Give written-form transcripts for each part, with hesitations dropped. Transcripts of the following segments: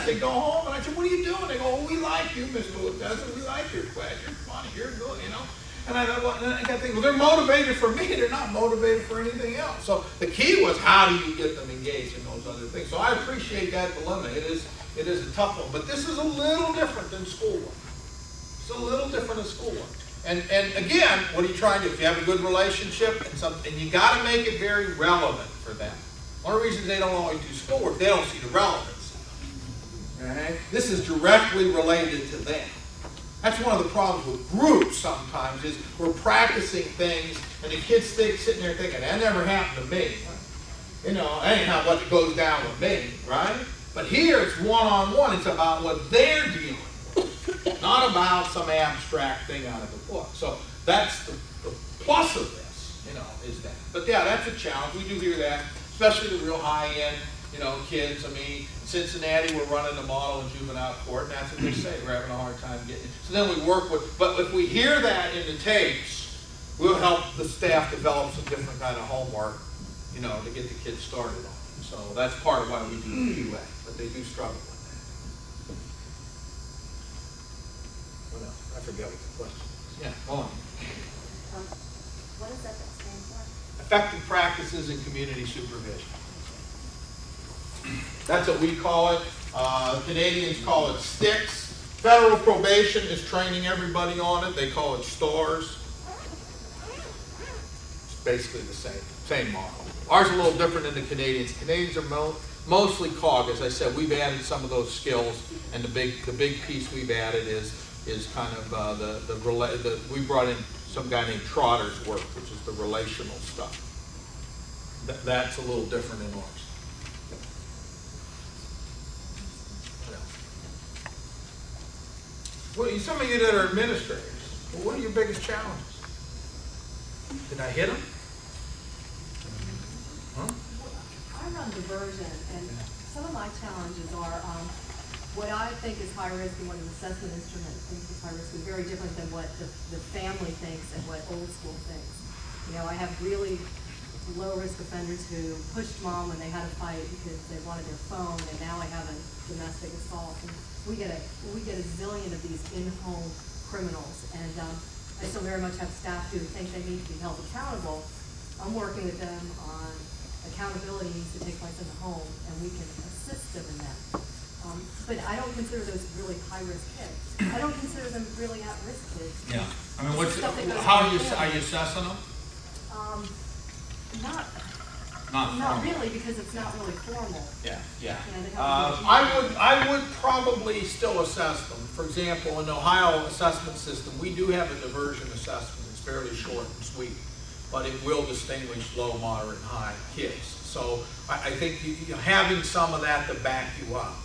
test. They go home, and I said, what are you doing? They go, oh, we like you, Mr. Latessa. We like your class. You're funny. You're good, you know. And I thought, well, and I got to think, well, they're motivated for me. They're not motivated for anything else. So the key was, how do you get them engaged in those other things? So I appreciate that dilemma. It is a tough one. But this is a little different than schoolwork. It's a little different than schoolwork. And again, what are you trying to do? If you have a good relationship, and you got to make it very relevant for them. One of the reasons they don't always do schoolwork, they don't see the relevance. Okay? This is directly related to them. That's one of the problems with groups sometimes, is we're practicing things, and the kids sitting there thinking, that never happened to me. You know, that ain't how what goes down with me, right? But here it's one-on-one. It's about what they're dealing with, not about some abstract thing out of a book. So that's the plus of this, you know, is that. But yeah, that's a challenge. We do hear that, especially the real high-end, you know, kids. I mean, Cincinnati, we're running a model in juvenile court, and that's what they say. We're having a hard time getting it. So then we work with, but if we hear that in the tapes, we'll help the staff develop some different kind of homework, you know, to get the kids started on it. So that's part of why we do the QA, but they do struggle with that. What else? I forget what the question is. Yeah, go on. What does that stand for? Effective practices in community supervision. That's what we call it. Canadians call it STICS. Federal probation is training everybody on it. They call it STARS. It's basically the same model. Ours is a little different than the Canadians. Canadians are mostly COG. As I said, we've added some of those skills, and the big piece we've added is kind of we brought in some guy named Trotter's work, which is the relational stuff. That's a little different in ours. Well, some of you that are administrators, what are your biggest challenges? Did I hit them? Huh? I run diversion, and some of my challenges are what I think is high risk and what an assessment instrument thinks is high risk is very different than what the family thinks and what old school thinks. You know, I have really low risk offenders who pushed mom when they had a fight because they wanted their phone, and now I have a domestic assault. And we get a zillion of these in-home criminals, and I still very much have staff who think they need to be held accountable. I'm working with them on accountability needs to take place in the home, and we can assist them in that. But I don't consider those really high-risk kids. I don't consider them really at-risk kids. Yeah. I mean, how are you assessing them? Not really, because it's not really formal. Yeah. Yeah, I would probably still assess them. For example, in the Ohio assessment system, we do have a diversion assessment. It's fairly short and sweet, but it will distinguish low, moderate, and high kids. So I think having some of that to back you up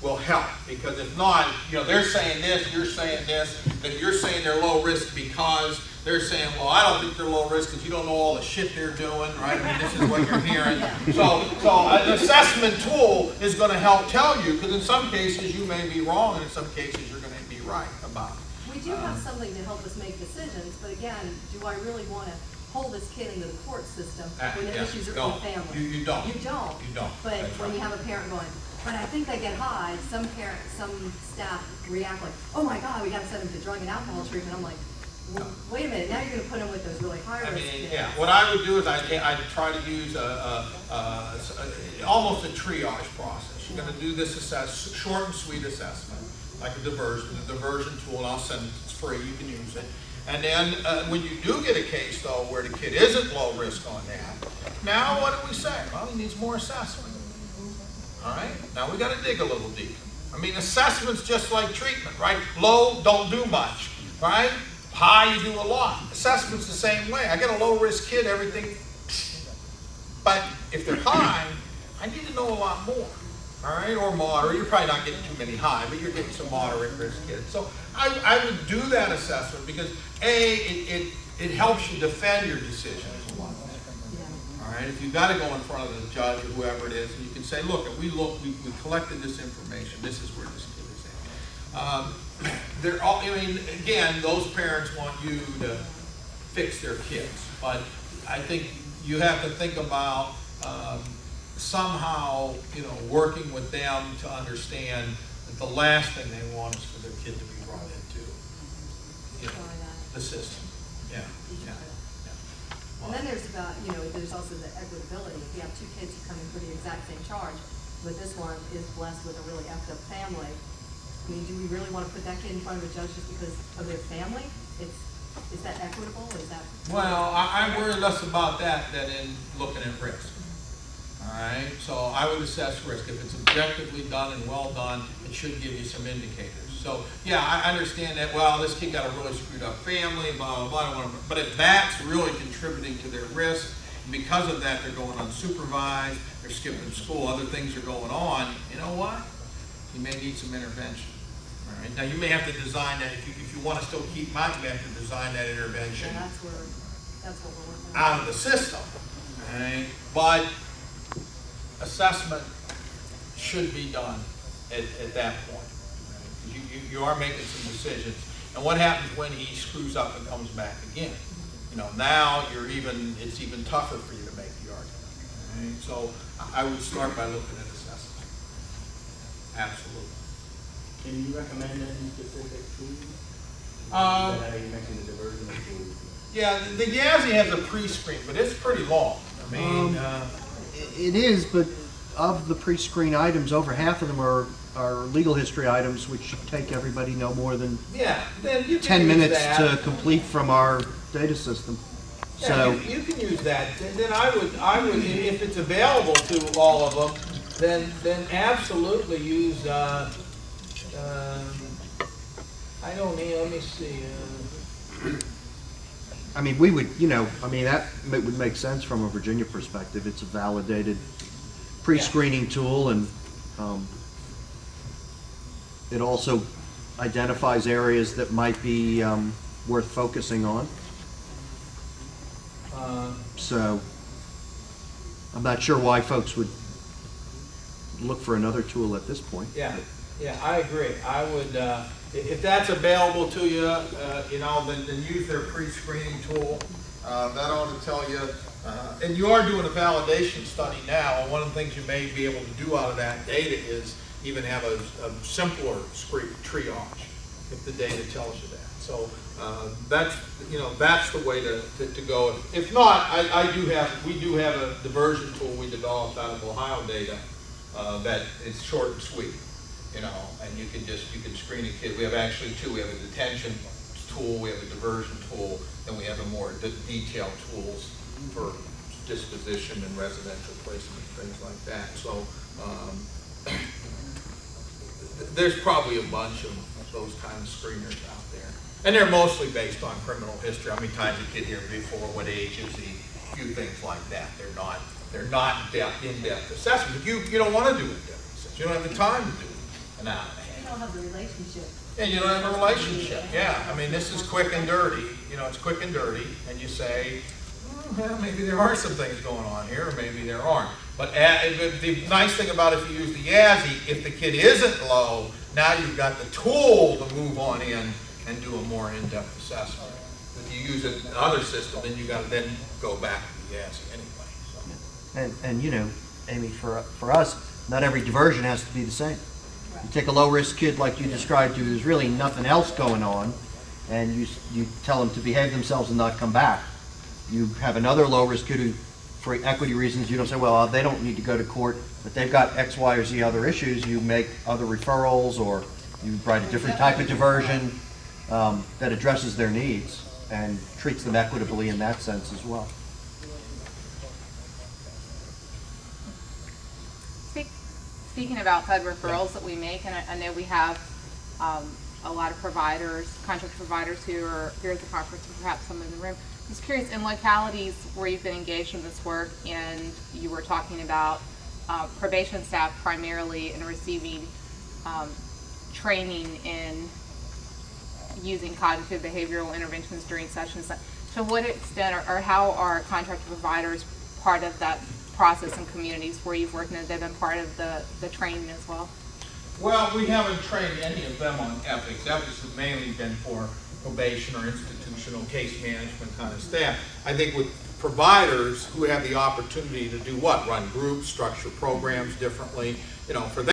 will help, because if not, they're saying this, you're saying this, and you're saying they're low risk because they're saying, well, I don't think they're low risk because you don't know all the shit they're doing, right? I mean, this is what you're hearing. So an assessment tool is going to help tell you, because in some cases you may be wrong, and in some cases you're going to be right about it. We do have something to help us make decisions, but again, do I really want to hold this kid into the court system when the issues are in the family? You don't. You don't. You don't. But That's when right. you have a parent going, but I think they get high, some staff react like, oh my God, we got to send them to drug and alcohol treatment. I'm like, well, wait a minute, now you're going to put them with those really high risk kids. Yeah. What I would do is I try to use almost a triage process. You're going to do this short and sweet assessment, like a diversion tool, and I'll send it. It's free. You can use it. And then when you do get a case, though, where the kid isn't low risk on that, now what do we say? Well, he needs more assessment. All right? Now we got to dig a little deeper. I mean, assessment's just like treatment, right? Low, don't do much, right? High, you do a lot. Assessment's the same way. I get a low risk kid, everything. But if they're high, I need to know a lot more. All right, or moderate. You're probably not getting too many high, but you're getting some moderate risk kids. So I would do that assessment because it helps you defend your decisions a lot. All right, if you've got to go in front of the judge or whoever it is, and you can say, look, we collected this information. This is where this kid is at. Again, those parents want you to fix their kids, but I think you have to think about somehow, working with them to understand that the last thing they want is for their kid to be brought into, the system. Yeah. And then there's there's also the equitability. If you have two kids who come in for the exact same charge, but this one is blessed with a really effed up family, I mean, do we really want to put that kid in front of a judge just because of their family? Is that equitable? Is that? Well, I worry less about that than in looking at risk. All right, so I would assess risk. If it's objectively done and well done, it should give you some indicators. So yeah, I understand that, well, this kid got a really screwed up family, blah, blah, blah, I don't want to, but if that's really contributing to their risk, and because of that, they're going unsupervised, they're skipping school, other things are going on, you know what? You may need some intervention. All right, now you may have to design that, if you want to still keep mine, you have to design that intervention That's what we're working on. out of the system. All right, but assessment should be done at that point. You are making some decisions. And what happens when he screws up and comes back again? Now it's even tougher for you to make the argument. Right? So I would start by looking at assessment. Absolutely. Can you recommend any specific tools? You mentioned the diversion of tools. Yeah, the YASI has a pre-screen, but it's pretty long. I mean, it is, but of the pre-screen items, over half of them are legal history items, which should take everybody no more than then you can 10 use minutes that. to complete from our data system. Yeah, So you can use that. Then I would, if it's available to all of them, then absolutely use. I don't know. Let me see. I mean, we would, that would make sense from a Virginia perspective. It's a validated pre-screening tool, and it also identifies areas that might be worth focusing on. So I'm not sure why folks would look for another tool at this point. Yeah, I agree. I would, if that's available to you, then use their pre-screening tool. That ought to tell you, and you are doing a validation study now, and one of the things you may be able to do out of that data is even have a simpler triage, if the data tells you that. So that's the way to go. If not, we do have a diversion tool we developed out of Ohio data that is short and sweet, and you can screen a kid. We have actually two. We have a detention tool, we have a diversion tool, and we have a more detailed tools for disposition and residential placement, things like that. So there's probably a bunch of those kind of screeners out there. And they're mostly based on criminal history. How many times a kid here before, what age is he, a few things like that. They're not in-depth assessments. You don't want to do in-depth assessments. You don't have the time to do an hour and a half. You don't have the relationship. And you don't have a relationship. Yeah, I mean, this is quick and dirty. It's quick and dirty, and you say, well, maybe there are some things going on here, or maybe there aren't. But the nice thing about if you use the YASI, if the kid isn't low, now you've got the tool to move on in and do a more in-depth assessment. If you use another system, then you got to then go back to the YASI anyway. So. And Amy, for us, not every diversion has to be the same. You take a low-risk kid like you described, who there's really nothing else going on, and you tell them to behave themselves and not come back. You have another low-risk kid who, for equity reasons, you don't say, well, they don't need to go to court, but they've got X, Y, or Z other issues. You make other referrals, or you write a different type of diversion that addresses their needs and treats them equitably in that sense as well. Speaking about HUD referrals that we make, and I know we have a lot of providers, contract providers who are here at the conference, and perhaps some in the room. I was curious, in localities where you've been engaged in this work, and you were talking about probation staff primarily in receiving training in using cognitive behavioral interventions during sessions, to what extent or how are contract providers part of that process in communities where you've worked, and they've been part of the training as well? Well, we haven't trained any of them on ethics. Ethics has mainly been for probation or institutional case management kind of staff. I think with providers who have the opportunity to do what? Run groups, structure programs differently, you know, for them.